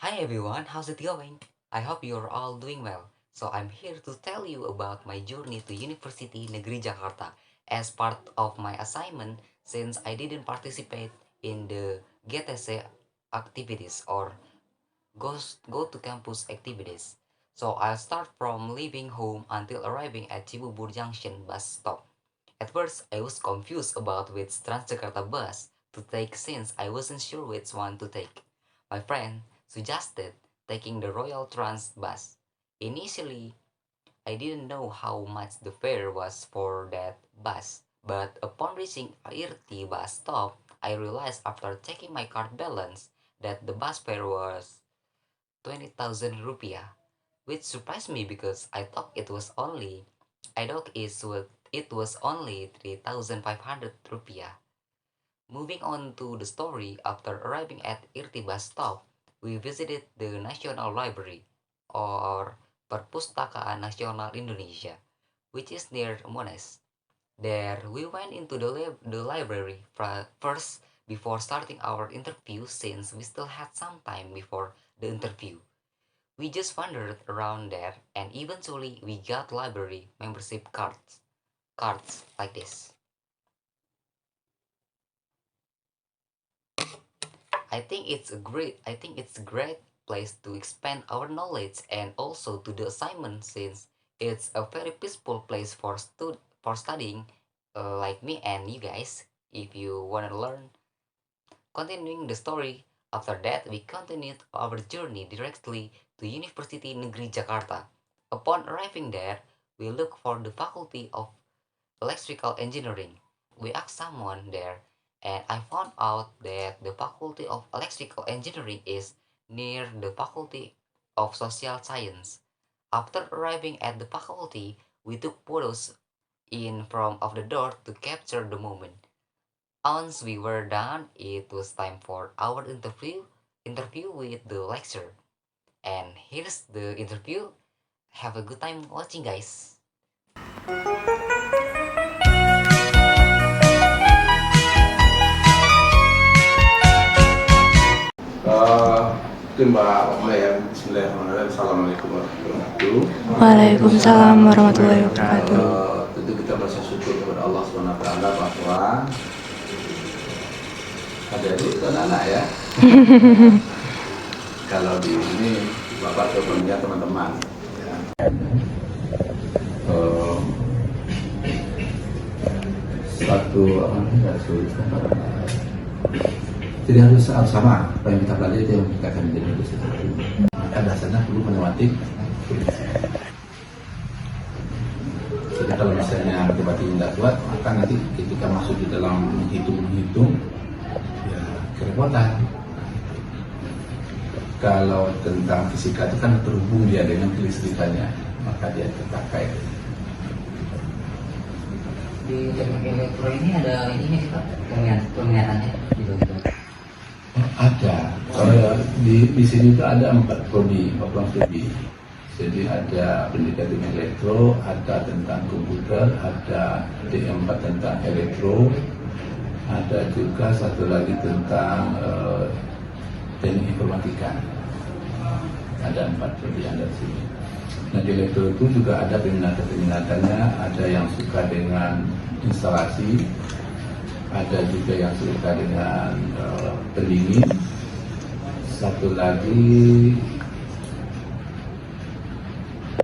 Hi everyone, how's it going? I hope you're all doing well. So I'm here to tell you about my journey to University Negeri Jakarta as part of my assignment since I didn't participate in the GTC activities or go to campus activities. So I'll start from leaving home until arriving at Cibubur Junction bus stop. At first, I was confused about which Transjakarta bus to take since I wasn't sure which one to take. My friend suggested taking the Royal Trans bus. Initially, I didn't know how much the fare was for that bus, but upon reaching Irti bus stop, I realized after checking my card balance that the bus fare was 20,000 rupiah, which surprised me because I thought it was only 3,500 rupiah. Moving on to the story, after arriving at Irti bus stop, we visited the National Library or Perpustakaan Nasional Indonesia, which is near Monash. There, we went into the library first before starting our interview since we still had some time before the interview. We just wandered around there and eventually we got library membership cards. Cards like this. I think it's a great place to expand our knowledge and also to the assignment since it's a very peaceful place for studying like me and you guys if you want to learn. Continuing the story, after that we continued our journey directly to University Negeri Jakarta. Upon arriving there, we looked for the Faculty of Electrical Engineering. We asked someone there, and I found out that the Faculty of Electrical Engineering is near the Faculty of Social Science. After arriving at the faculty, we took photos in front of the door to capture the moment. Once we were done, it was time for our interview with the lecturer. And here's the interview. Have a good time watching, guys. Eh, itu Mbak Omle ya. Bismillahirrahmanirrahim. Assalamualaikum warahmatullahi wabarakatuh. Waalaikumsalam warahmatullahi wabarakatuh. Tentu kita bersyukur kepada Allah SWT bahwa ada di anak ya. Kalau di ini Bapak kemudian teman-teman. Ya. Jadi harus sama apa yang kita pelajari itu yang kita akan menjadi dosen. Maka dasarnya perlu matematik. Jadi kalau misalnya matematik tidak kuat, maka nanti ketika masuk di dalam menghitung ya kerepotan. Kalau tentang fisika itu kan terhubung dia dengan kelistrikannya, maka dia terpakai. Di teknik elektro ini ada ininya sih Pak, penglihatannya gitu. Ada. Di sini itu ada 4 prodi, 4 studi. Jadi ada pendidikan elektro, ada tentang komputer, ada D4 tentang elektro, ada juga satu lagi tentang teknik informatika. Ada 4 prodi yang ada di sini. Nah di elektro itu juga ada peminat-peminatannya, ada yang suka dengan instalasi, ada juga yang suka dengan pendingin, satu lagi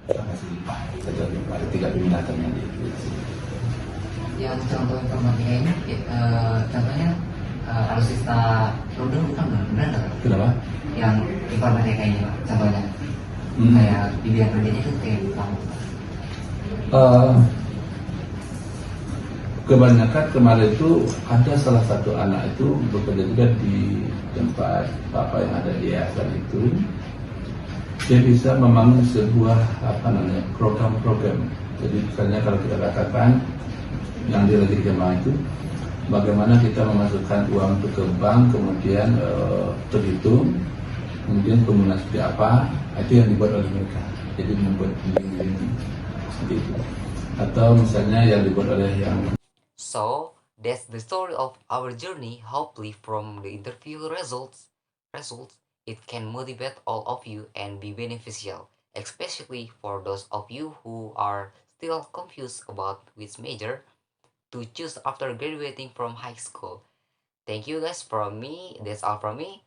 ada 3 peminatan yang di sini. Yang contoh informatika ini, contohnya alutsista rudal bukan benar nggak? Kenapa? Yang informatika ini Pak, contohnya kayak di bidang kerjanya itu kayak bukan. Kebanyakan kemarin itu ada salah satu anak itu bekerja juga di tempat bapak yang ada di yayasan itu. Dia bisa membangun sebuah program-program. Jadi misalnya kalau kita katakan yang dia lagi dikembang itu, bagaimana kita memasukkan uang itu ke bank, kemudian terhitung, kemudian penggunaan seperti apa, itu yang dibuat oleh mereka. Jadi membuat link seperti itu. Atau misalnya yang dibuat oleh yang. So that's the story of our journey. Hopefully, from the interview results, It can motivate all of you and be beneficial, especially for those of you who are still confused about which major to choose after graduating from high school. Thank you guys from me. That's all from me.